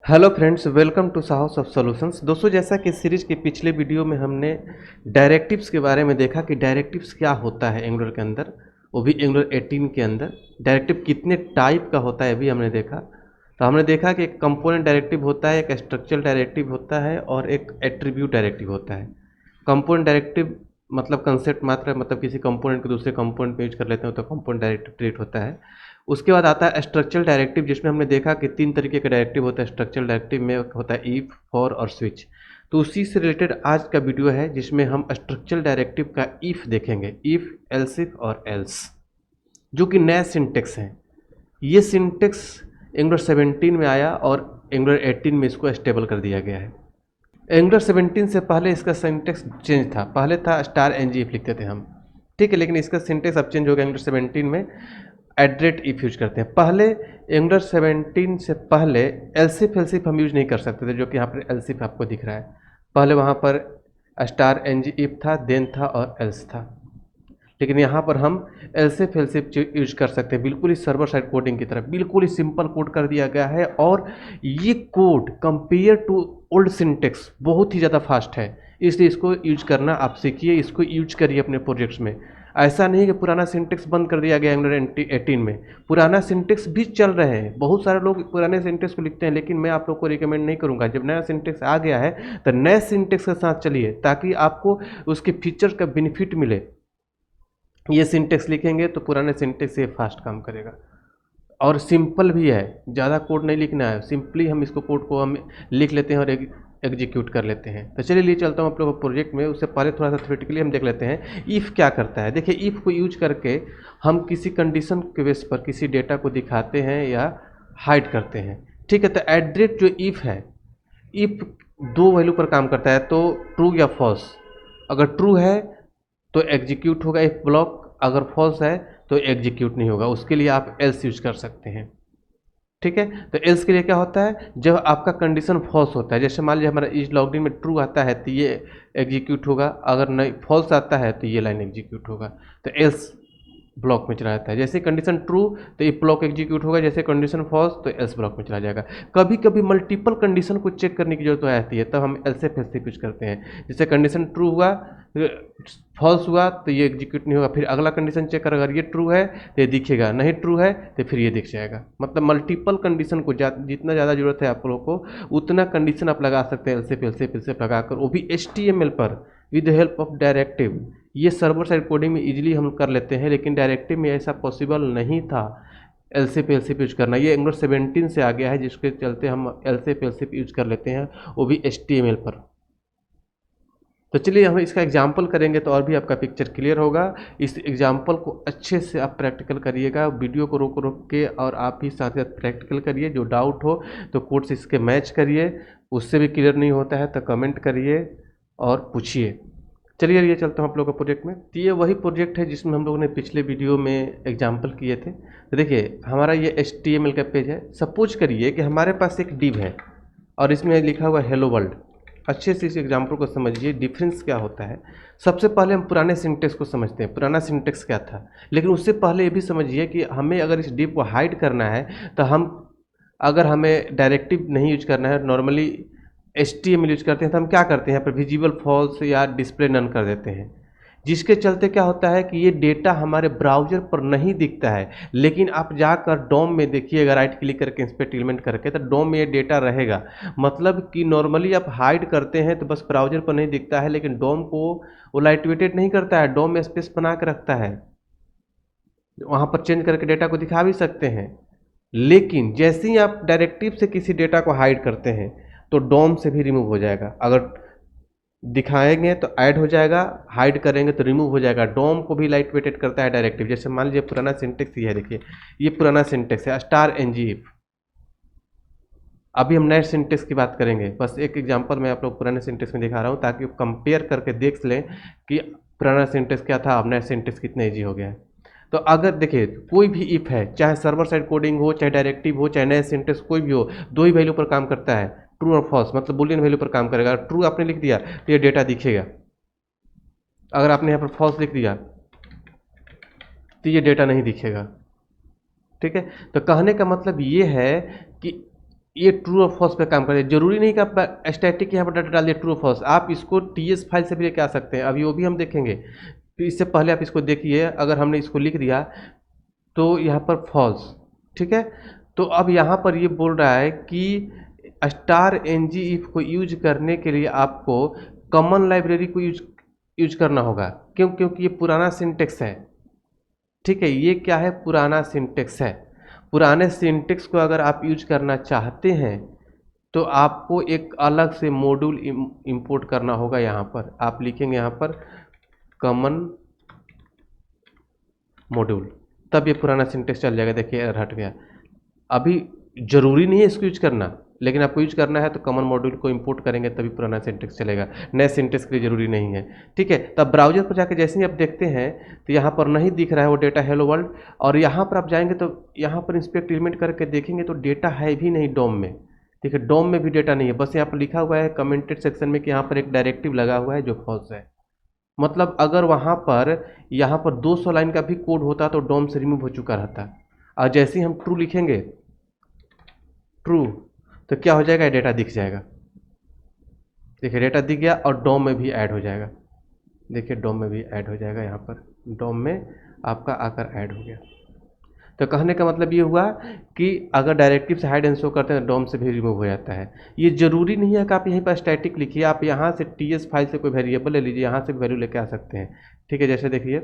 Hello friends, welcome to house of solutions. दोस्तों, जैसा कि सीरीज के पिछले वीडियो में हमने डायरेक्टिव्स के बारे में देखा कि डायरेक्टिव्स क्या होता है एंगुलर के अंदर, वो भी एंगुलर 18 के अंदर। डायरेक्टिव कितने टाइप का होता है भी हमने देखा। तो हमने देखा कि एक कंपोनेंट डायरेक्टिव होता है, एक स्ट्रक्चरल डायरेक्टिव होता है और एक एट्रीब्यूट डायरेक्टिव होता है। कंपोनेंट डायरेक्टिव मतलब कंसेप्ट मात्र है, मतलब किसी कंपोनेंट को दूसरे कंपोनेंट में यूज कर लेते हैं तो कंपोनेंट डायरेक्टिव क्रिएट होता है। उसके बाद आता है स्ट्रक्चरल डायरेक्टिव, जिसमें हमने देखा कि तीन तरीके का डायरेक्टिव होता है। स्ट्रक्चरल डायरेक्टिव में होता है इफ, फॉर और स्विच। तो उसी से रिलेटेड आज का वीडियो है जिसमें हम स्ट्रक्चरल डायरेक्टिव का इफ देखेंगे, इफ, एल्स इफ और एल्स, जो कि नया सिंटेक्स है। ये सिंटेक्स एंगुलर 17 में आया और एंगुलर 18 में इसको स्टेबल कर दिया गया है। एंगुलर 17 से पहले इसका सिंटेक्स चेंज था, पहले था स्टार एन जी इफ लिखते थे हम, ठीक है, लेकिन इसका सिंटेक्स अब चेंज हो गया। एंगुलर 17 में एड्रेट इफ यूज करते हैं। पहले एंगुलर 17 से पहले एलसिफ एलसिफ हम यूज नहीं कर सकते थे, जो कि यहाँ पर एलसिफ आपको दिख रहा है। पहले वहाँ पर स्टार एन जी इफ था, देन था और एल्स था, लेकिन यहाँ पर हम एलसिफ एलसिफ यूज कर सकते हैं। बिल्कुल ही सर्वर साइड कोडिंग की तरह बिल्कुल ही सिंपल कोड कर दिया गया है। और ये code compare to old syntax बहुत ही ज़्यादा फास्ट है, इसलिए इसको यूज करना आप सीखिए, इसको यूज करिए अपने प्रोजेक्ट्स में। ऐसा नहीं कि पुराना सिंटेक्स बंद कर दिया गया एंगुलर 18 में, पुराना सिंटेक्स भी चल रहे हैं। बहुत सारे लोग पुराने सिंटेक्स को लिखते हैं, लेकिन मैं आप लोग को रिकमेंड नहीं करूंगा। जब नया सिंटेक्स आ गया है तो नए सिंटेक्स के साथ चलिए, ताकि आपको उसके फीचर का बेनिफिट मिले। ये सिंटेक्स लिखेंगे तो पुराने सिंटेक्स से फास्ट काम करेगा और सिंपल भी है, ज़्यादा कोड नहीं लिखना है। सिंपली हम इसको कोड को हम लिख लेते हैं और एग्जीक्यूट कर लेते हैं। तो चलिए लिए चलता हूँ आप लोगों को प्रोजेक्ट में। उससे पहले थोड़ा सा थ्योरेटिकली हम देख लेते हैं इफ़ क्या करता है। देखिए, इफ़ को यूज करके हम किसी कंडीशन के बेस पर किसी डेटा को दिखाते हैं या हाइड करते हैं, ठीक है। तो एड्रेट जो इफ़ है, इफ़ दो वैल्यू पर काम करता है, तो ट्रू या फॉल्स। अगर ट्रू है तो एग्जीक्यूट होगा इफ ब्लॉक, अगर फॉल्स है तो एग्जीक्यूट नहीं होगा। उसके लिए आप एल्स यूज कर सकते हैं, ठीक है। तो एल्स के लिए क्या होता है, जब आपका कंडीशन फॉल्स होता है, जैसे मान लीजिए हमारा इस लॉगिन में ट्रू आता है तो ये एग्जीक्यूट होगा, अगर नहीं फॉल्स आता है तो ये लाइन एग्जीक्यूट होगा। तो एल्स ब्लॉक में चला जाता है। जैसे कंडीशन ट्रू तो इफ ब्लॉक एग्जीक्यूट होगा, जैसे कंडीशन फॉल्स तो एल्स ब्लॉक में चला जाएगा। कभी कभी मल्टीपल कंडीशन को चेक करने की जरूरत आती है, तब हम एल्स एल्सिफ यूज करते हैं। जैसे कंडीशन ट्रू हुआ, फॉल्स हुआ तो ये एग्जीक्यूट नहीं होगा, फिर अगला कंडीशन चेक कर, अगर ये ट्रू है तो ये दिखेगा, नहीं ट्रू है तो फिर ये दिख जाएगा। मतलब मल्टीपल कंडीशन को जितना ज़्यादा जरूरत है आप लोगों को उतना कंडीशन आप लगा सकते हैं एल्सिफ एल्सिफ एल्सिफ लगाकर, वो भी HTML पर विद हेल्प ऑफ डायरेक्टिव। ये सर्वर साइड कोडिंग में इजीली हम कर लेते हैं, लेकिन डायरेक्टिव में ऐसा पॉसिबल नहीं था एलसिफ एल्सिफ यूज करना। ये एंगुलर 17 से आ गया है, जिसके चलते हम एल्सिफ एल्सिफ यूज कर लेते हैं, वो भी HTML पर। तो चलिए हम इसका एग्जाम्पल करेंगे तो और भी आपका पिक्चर क्लियर होगा। इस एग्जाम्पल को अच्छे से आप प्रैक्टिकल करिएगा, वीडियो को रोक रोक के, और आप भी साथ साथ प्रैक्टिकल करिए। जो डाउट हो तो कोड से इसके मैच करिए, उससे भी क्लियर नहीं होता है तो कमेंट करिए और पूछिए। चलिए ये चलता हूँ आप लोगों का प्रोजेक्ट में। तो ये वही प्रोजेक्ट है जिसमें हम लोगों ने पिछले वीडियो में एग्जाम्पल किए थे। तो देखिए, हमारा ये HTML का पेज है। सपोज करिए कि हमारे पास एक डिव है और इसमें लिखा हुआ हेलो वर्ल्ड। अच्छे से इस एग्जाम्पल को समझिए, डिफरेंस क्या होता है। सबसे पहले हम पुराने सिंटेक्स को समझते हैं, पुराना सिंटेक्स क्या था। लेकिन उससे पहले ये भी समझिए कि हमें अगर इस डिव को हाइड करना है तो अगर हमें डायरेक्टिव नहीं यूज करना है, नॉर्मली HTML यूज करते हैं, तो हम क्या करते हैं, यहाँ पर विजिबल फॉल्स या डिस्प्ले नन कर देते हैं। जिसके चलते क्या होता है कि ये डेटा हमारे ब्राउजर पर नहीं दिखता है, लेकिन आप जाकर डोम में देखिएगा, राइट क्लिक करके इस पर टिलमेंट करके, तो डोम में ये डेटा रहेगा। मतलब कि नॉर्मली आप हाइड करते हैं तो बस ब्राउजर पर नहीं दिखता है, लेकिन डोम को वो लाइट वेटेड नहीं करता है, डोम में स्पेस बना के रखता है, वहाँ पर चेंज करके डेटा को दिखा भी सकते हैं। लेकिन जैसे ही आप डायरेक्टिव से किसी डेटा को हाइड करते हैं तो डोम से भी रिमूव हो जाएगा। अगर दिखाएंगे तो ऐड हो जाएगा, हाइड करेंगे तो रिमूव हो जाएगा। डोम को भी लाइट वेटेड करता है डायरेक्टिव। जैसे मान लीजिए पुराना सिंटेक्स ये है, देखिए ये पुराना सिंटेक्स है स्टार एन जी इफ। अभी हम नए सिंटेक्स की बात करेंगे, बस एक एग्जांपल मैं आप लोग पुराने सिंटेक्स में दिखा रहा हूँ ताकि कंपेयर करके देख लें कि पुराना सिंटेक्स क्या था, अब नया सिंटेक्स कितना ईजी हो गया है। तो अगर देखिए कोई भी इफ है, चाहे सर्वर साइड कोडिंग हो, चाहे डायरेक्टिव हो, चाहे नया सिंटेक्स कोई भी हो, दो ही वैल्यू पर काम करता है, ट्रू और फॉल्स, मतलब बुलियन वैल्यू पर काम करेगा। ट्रू आपने लिख दिया तो ये डेटा दिखेगा, अगर आपने यहाँ पर फॉल्स लिख दिया तो ये डेटा नहीं दिखेगा, ठीक है। तो कहने का मतलब ये है कि ये ट्रू और फॉल्स पे काम करे। जरूरी नहीं कि आप स्टैटिक यहाँ पर डाटा डाल दिए ट्रू और फॉल्स, आप इसको टीएस फाइल से भी लेके आ सकते हैं, अभी वो भी हम देखेंगे। तो इससे पहले आप इसको देखिए, अगर हमने इसको लिख दिया तो यहाँ पर फॉल्स, ठीक है। तो अब यहाँ पर ये बोल रहा है कि स्टार एन जी इफ को यूज करने के लिए आपको कॉमन लाइब्रेरी को यूज करना होगा। क्यों? क्योंकि ये पुराना सिंटेक्स है, ठीक है। ये क्या है? पुराना सिंटेक्स है। पुराने सिंटेक्स को अगर आप यूज करना चाहते हैं तो आपको एक अलग से मॉड्यूल इंपोर्ट करना होगा। यहाँ पर आप लिखेंगे यहाँ पर कॉमन मॉड्यूल, तब ये पुराना सिंटेक्स चल जाएगा। देखिए एरर हट गया। अभी जरूरी नहीं है इसको यूज करना, लेकिन आपको यूज करना है तो कॉमन मॉड्यूल को इंपोर्ट करेंगे तभी पुराना सिंटेक्स चलेगा, नए सिंटेक्स के लिए जरूरी नहीं है, ठीक है। तब ब्राउजर पर जाकर जैसे ही आप देखते हैं तो यहाँ पर नहीं दिख रहा है वो डेटा हेलो वर्ल्ड, और यहाँ पर आप जाएंगे तो यहाँ पर इंस्पेक्ट एलिमेंट करके देखेंगे तो डेटा है भी नहीं डोम में, ठीक है। डोम में भी डेटा नहीं है, बस यहाँ पर लिखा हुआ है कमेंटेड सेक्शन में कि यहाँ पर एक डायरेक्टिव लगा हुआ है जो फॉल्स है। मतलब अगर वहाँ पर यहाँ पर 200 लाइन का भी कोड होता तो डोम से रिमूव हो चुका रहता। और जैसे ही हम ट्रू लिखेंगे, ट्रू, तो क्या हो जाएगा? डेटा दिख जाएगा। देखिए डेटा दिख गया और डोम में भी ऐड हो जाएगा। देखिए डोम में भी ऐड हो जाएगा, यहाँ पर डोम में आपका आकर ऐड हो गया। तो कहने का मतलब ये हुआ कि अगर डायरेक्टिव से हाइड एंड शो करते हैं तो डोम से भी रिमूव हो जाता है। ये जरूरी नहीं है कि आप यहीं पर स्टैटिक लिखिए, आप यहाँ से टीएस फाइल से कोई वेरिएबल ले लीजिए, यहाँ से भी वैल्यू लेके आ सकते हैं, ठीक है। जैसे देखिए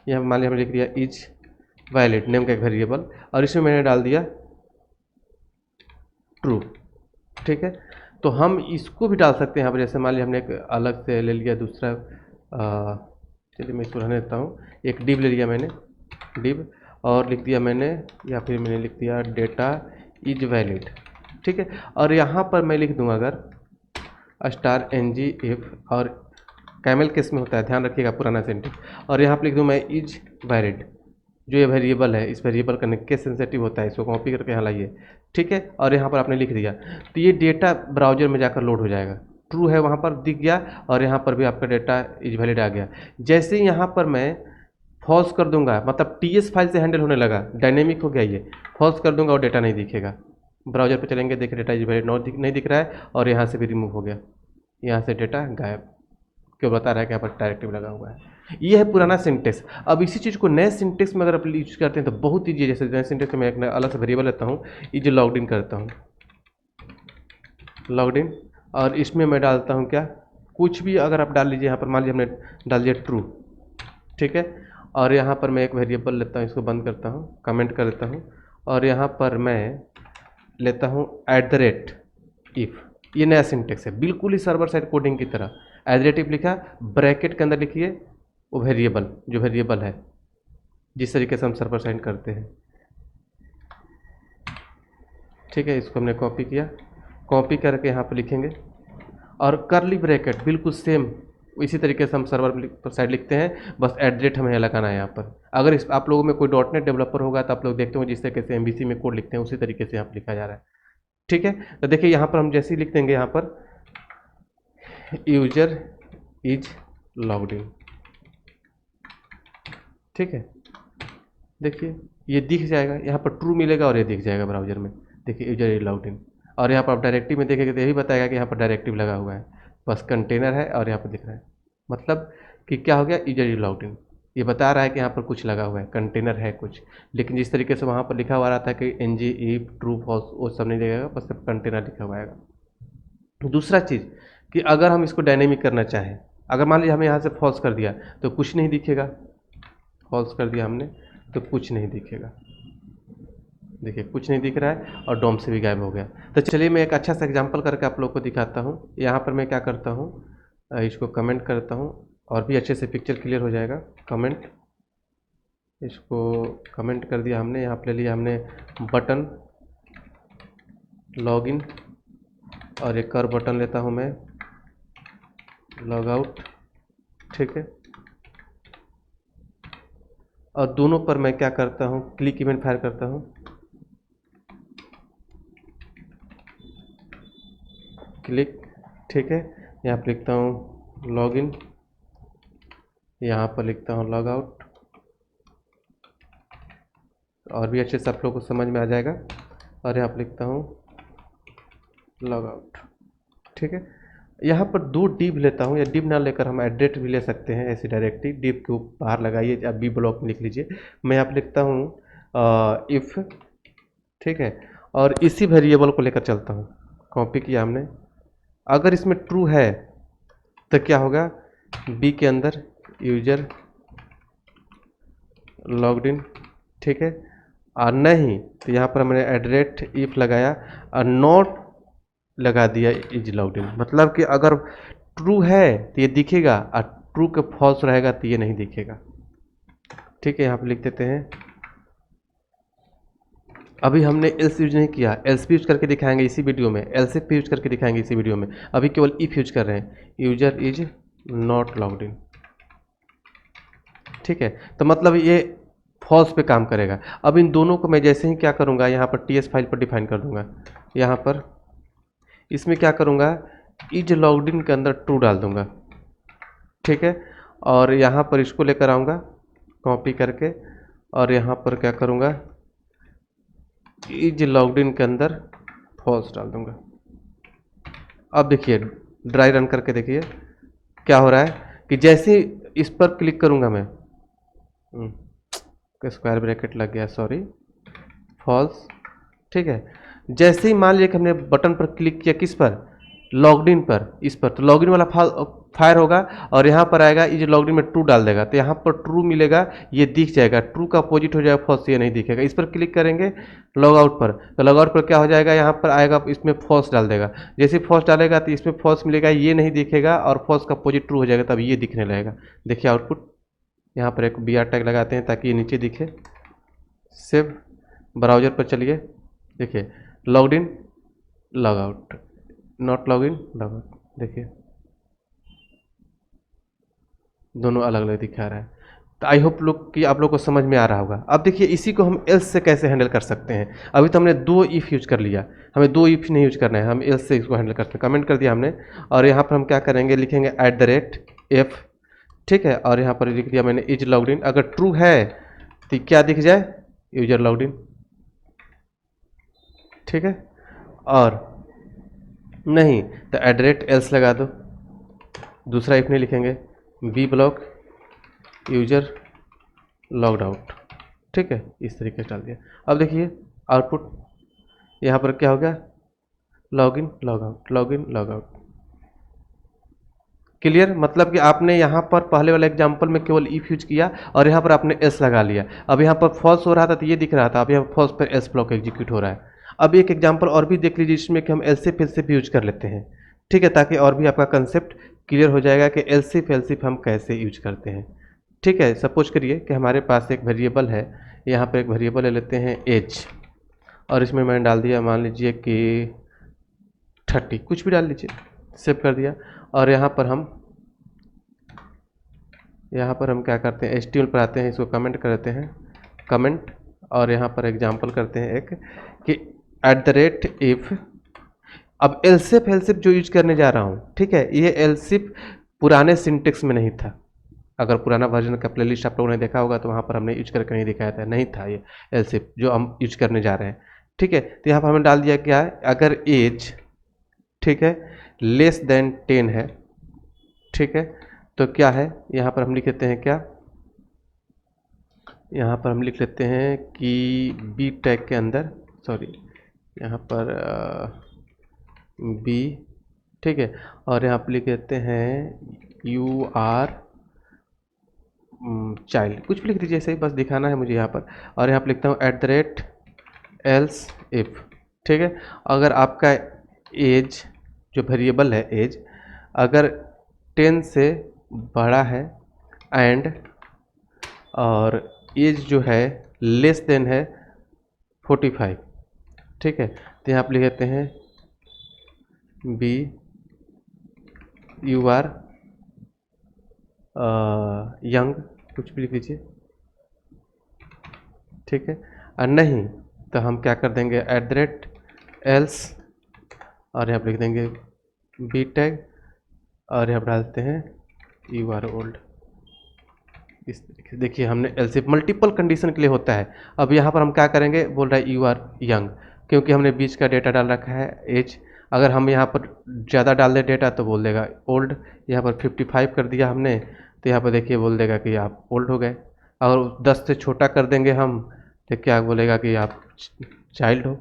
यहाँ मान लिया हमने लिख दिया इज वैलिड नेम का एक वेरिएबल, और इसमें मैंने डाल दिया ट्रू, ठीक है। तो हम इसको भी डाल सकते हैं यहाँ पर। जैसे मान लिया हमने एक अलग से ले लिया दूसरा, चलिए मैं इसको रहने देता हूँ, एक डिव ले लिया मैंने, डिव, और लिख दिया मैंने, या फिर मैंने लिख दिया डेटा इज वैलिड, ठीक है। और यहाँ पर मैं लिख दूंगा अगर स्टार एन जी इफ, और कैमल केस में होता है, ध्यान रखिएगा पुराना सेंटेंस, और यहाँ पर लिख दूँ मैं इज वैलिड। जो ये वेरिएबल है, इस वेरिएबल का केस सेंसिटिव होता है, इसको कॉपी करके यहाँ लाइए, ठीक है। और यहाँ पर आपने लिख दिया तो ये डेटा ब्राउजर में जाकर लोड हो जाएगा। ट्रू है वहाँ पर दिख गया, और यहाँ पर भी आपका डेटा इज वैलिड आ गया। जैसे ही यहाँ पर मैं फॉल्स कर दूंगा, मतलब टीएस फाइल से हैंडल होने लगा, डायनेमिक हो गया, ये फॉल्स कर दूंगा और डेटा नहीं दिखेगा। ब्राउजर पे चलेंगे, देखिए डेटा इज वैलिड नहीं दिख रहा है, और यहाँ से भी रिमूव हो गया, यहाँ से डेटा गायब। क्यों? बता रहा है कि यहाँ पर डायरेक्टिव लगा हुआ है। ये है पुराना सिंटेक्स। अब इसी चीज़ को नए सिंटेक्स में अगर आप यूज करते हैं तो बहुत ईजी है। जैसे नए सिंटेक्स में मैं एक अलग से वेरिएबल लेता हूँ, ये जो लॉग्ड इन करता हूँ, लॉग्ड इन, और इसमें मैं डालता हूँ क्या, कुछ भी अगर आप डाल लीजिए। यहाँ पर मान लीजिए हमने डाल दिया ट्रू, ठीक है। और यहाँ पर मैं एक वेरिएबल लेता हूँ, इसको बंद करता हूँ, कमेंट कर देता हूँ, और यहाँ पर मैं लेता हूँ @if। ये नया सिंटेक्स है, बिल्कुल ही सर्वर साइड कोडिंग की तरह। @if लिखा, ब्रैकेट के अंदर लिखिए वो वेरिएबल, जो वेरिएबल है जिस तरीके से हम सर्वर साइड करते हैं, ठीक है। इसको हमने कॉपी किया, कॉपी करके यहाँ पर लिखेंगे, और करली ब्रैकेट बिल्कुल सेम इसी तरीके से हम सर्वर साइड लिखते हैं, बस @ हमें लगाना है यहाँ पर। अगर इस आप लोगों में कोई .NET डेवलपर होगा तो आप लोग देखते होंगे जिस तरीके से MVC में कोड लिखते हैं उसी तरीके से यहाँ पर लिखा जा रहा है, ठीक है। तो देखिए यहाँ पर हम जैसे ही लिख देंगे यहाँ पर यूजर इज लॉग्ड इन, ठीक है। देखिए ये दिख जाएगा, यहाँ पर ट्रू मिलेगा और ये दिख जाएगा ब्राउजर में। देखिए यूजर इज लॉग्ड इन, और यहाँ पर आप डायरेक्टिव में देखेंगे तो यही बताएगा कि यहाँ पर डायरेक्टिव लगा हुआ है, बस कंटेनर है और यहाँ पर दिख रहा है। मतलब कि क्या हो गया, यूजर इज लॉग्ड इन, ये बता रहा है कि यहाँ पर कुछ लगा हुआ है, कंटेनर है कुछ। लेकिन जिस तरीके से वहाँ पर लिखा हुआ रहा था कि ng if ट्रू फॉल्स, वो सब नहीं देगा, बस सिर्फ कंटेनर लिखा हुआ आएगा। दूसरा चीज़ कि अगर हम इसको डायनेमिक करना चाहें, अगर मान लीजिए हमें यहाँ से फॉल्स कर दिया तो कुछ नहीं दिखेगा, फॉल्स कर दिया हमने तो कुछ नहीं दिखेगा। देखिए कुछ नहीं दिख रहा है और डोम से भी गायब हो गया। तो चलिए मैं एक अच्छा सा एग्जांपल करके आप लोग को दिखाता हूँ। यहाँ पर मैं क्या करता हूँ, इसको कमेंट करता हूँ और भी अच्छे से पिक्चर क्लियर हो जाएगा। कमेंट, इसको कमेंट कर दिया हमने, यहाँ पर ले लिया हमने बटन लॉगिन, और एक और बटन लेता हूँ मैं लॉग आउट, ठीक है। और दोनों पर मैं क्या करता हूँ, क्लिक इवेंट फायर करता हूँ, क्लिक, ठीक है। यहाँ पर लिखता हूँ लॉगिन, यहाँ पर लिखता हूँ लॉग आउट, और भी अच्छे से आप लोगों को समझ में आ जाएगा। और यहाँ पर लिखता हूँ लॉग आउट। ठीक है, यहाँ पर दो डिव लेता हूँ, या डिव ना लेकर हम एड्रेट भी ले सकते हैं ऐसे डायरेक्टली। डिव को बाहर लगाइए, आप बी ब्लॉक में लिख लीजिए। मैं यहाँ पर लिखता हूँ इफ़, ठीक है, और इसी वेरिएबल को लेकर चलता हूँ। कॉपी किया हमने, अगर इसमें ट्रू है तो क्या होगा, बी के अंदर यूजर लॉग्ड इन, ठीक है, और नहीं तो यहाँ पर मैंने एड्रेट इफ लगाया और नॉट लगा दिया इज लॉग्ड इन। मतलब कि अगर ट्रू है तो ये दिखेगा, और ट्रू के फॉल्स रहेगा तो ये नहीं दिखेगा। ठीक है, यहाँ पर लिख देते हैं। अभी हमने एल्स यूज नहीं किया, एल्स यूज करके दिखाएंगे इसी वीडियो में, एल्स इफ यूज करके दिखाएंगे इसी वीडियो में। अभी केवल इफ यूज कर रहे हैं, user is not logged in. ठीक है, तो मतलब ये फॉल्स पे काम करेगा। अब इन दोनों को मैं जैसे ही क्या करूँगा, यहाँ पर टी एस फाइल पर डिफाइन कर दूंगा। यहाँ पर इसमें क्या करूँगा, इज लॉग्ड इन के अंदर ट्रू डाल दूंगा। ठीक है, और यहाँ पर इसको लेकर आऊँगा कॉपी करके, और यहाँ पर क्या करूँगा, इज लॉग्ड इन के अंदर फॉल्स डाल दूंगा। अब देखिए, ड्राई रन करके देखिए क्या हो रहा है कि जैसे इस पर क्लिक करूँगा मैं, स्क्वायर ब्रैकेट लग गया, सॉरी, फॉल्स। ठीक है, जैसे ही मान लिया कि हमने बटन पर क्लिक किया, किस पर, लॉग्ड इन पर, इस पर, तो लॉगिन वाला फायर होगा, और यहाँ पर आएगा इज लॉग्ड इन में ट्रू डाल देगा, तो यहाँ पर ट्रू मिलेगा, ये दिख जाएगा। ट्रू का अपोजिट हो जाएगा फॉल्स, ये नहीं दिखेगा। इस पर क्लिक करेंगे लॉग आउट पर, तो लॉग आउट पर क्या हो जाएगा, यहाँ पर आएगा, इसमें फॉल्स डाल देगा। जैसे फॉल्स डालेगा तो इसमें फॉल्स मिलेगा, ये नहीं दिखेगा, और फॉल्स का अपोजिट ट्रू हो जाएगा, तब ये दिखने लगेगा। देखिए आउटपुट, यहाँ पर एक बी आर टैग लगाते हैं ताकि ये नीचे दिखे। सेव, ब्राउजर पर चलिए, देखिए logged in, log out, not log in, log out, देखिए दोनों अलग अलग दिखा रहा है। तो आई होप लोग कि आप लोग को समझ में आ रहा होगा। अब देखिए इसी को हम एल्स से कैसे हैंडल कर सकते हैं। अभी तो हमने दो इफ़ यूज कर लिया, हमें दो इफ़ नहीं यूज करना है, हम एल्स से इसको हैंडल करते हैं। कमेंट कर दिया हमने, और यहाँ पर हम क्या करेंगे, लिखेंगे @f, ठीक है, और यहाँ पर लिख दिया मैंने इज लॉग्ड इन। अगर ट्रू है तो क्या दिख जाए, यूजर लॉग्ड इन। ठीक है, और नहीं तो @else लगा दो। दूसरा इफ नहीं लिखेंगे, B block user logged out. ठीक है, इस तरीके से डाल दिया। अब देखिए आउटपुट, यहाँ पर क्या हो गया, login log out, login log out. Clear, मतलब कि आपने यहाँ पर पहले वाले एग्जांपल में केवल इफ यूज किया, और यहाँ पर आपने एस लगा लिया। अब यहाँ पर फॉल्स हो रहा था तो ये दिख रहा था, अब यहाँ पर फॉल्स पर एस ब्लॉक एग्जीक्यूट हो रहा है। अब एक एग्जांपल और भी देख लीजिए, जिसमें कि हम एलसिफ एलसिफ यूज कर लेते हैं। ठीक है, ताकि और भी आपका कंसेप्ट क्लियर हो जाएगा कि एलसिफ एलसिफ हम कैसे यूज करते हैं। ठीक है, सपोज करिए कि हमारे पास एक वेरिएबल है, यहाँ पर एक वेरिएबल ले लेते हैं एज, और इसमें मैंने डाल दिया, मान लीजिए कि 30, कुछ भी डाल लीजिए, सेव कर दिया। और यहाँ पर हम क्या करते हैं, HTML पर आते हैं, इसको कमेंट करते हैं, कमेंट, और यहाँ पर एग्जांपल करते हैं एक कि @if। अब एलसिफ एलसिफ जो यूज करने जा रहा हूँ, ठीक है, ये एलसिफ पुराने सिंटेक्स में नहीं था। अगर पुराना वर्जन का प्लेलिस्ट आप लोगों ने देखा होगा तो वहाँ पर हमने यूज करके नहीं दिखाया था, नहीं था ये एलसिफ जो हम यूज करने जा रहे हैं। ठीक है, तो यहाँ पर हमने डाल दिया क्या है, अगर एज, ठीक है, लेस देन 10 है, ठीक है, तो क्या है, यहाँ पर हम लिख लेते हैं क्या, यहाँ पर हम लिख लेते हैं कि बी टैग के अंदर, सॉरी, यहाँ पर बी, ठीक है, और यहाँ पर लिख लेते हैं यू आर चाइल्ड, कुछ भी लिख दीजिए, ऐसे ही बस दिखाना है मुझे यहाँ पर। और यहाँ पर लिखता हूँ @else if। ठीक है, अगर आपका एज जो वेरिएबल है एज अगर 10 से बड़ा है, एंड और एज जो है लेस देन है 45। ठीक है, तो यहाँ पर लिख देते हैं बी यू आर यंग, कुछ भी लिख लीजिए। ठीक है, और नहीं तो हम क्या कर देंगे, @else, और यहाँ पर लिख देंगे बी टैग, और यहाँ पर डालते हैं यू आर ओल्ड। इस तरीके से देखिए हमने एल्सिफ मल्टीपल कंडीशन के लिए होता है। अब यहाँ पर हम क्या करेंगे, बोल रहा है यू आर यंग, क्योंकि हमने बीच का डेटा डाल रखा है एज। अगर हम यहाँ पर ज़्यादा डाल दें डेटा तो बोल देगा ओल्ड। यहाँ पर 55 कर दिया हमने तो यहाँ पर देखिए बोल देगा कि आप ओल्ड हो गए। अगर 10 से छोटा कर देंगे हम तो क्या बोलेगा कि आप चाइल्ड हो।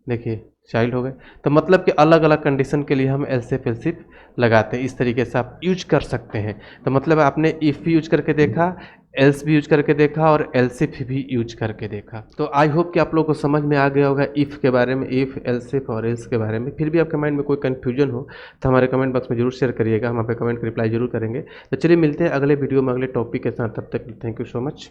देखिए चाइल्ड हो गए। तो मतलब कि अलग अलग कंडीशन के लिए हम एल्सिफ एल्सिफ लगाते हैं। इस तरीके से आप यूज कर सकते हैं। तो मतलब आपने इफ़ भी यूज करके देखा, एल्स भी यूज करके देखा और एल्सिफ भी यूज करके देखा। तो आई होप कि आप लोगों को समझ में आ गया होगा इफ़ के बारे में, इफ़ एल्सिफ और एल्स के बारे में। फिर भी आपके माइंड में कोई कन्फ्यूजन हो तो हमारे कमेंट बॉक्स में जरूर शेयर करिएगा, हम आपके कमेंट का रिप्लाई जरूर करेंगे। तो चलिए मिलते हैं अगले वीडियो में अगले टॉपिक के साथ, तब तक थैंक यू सो मच।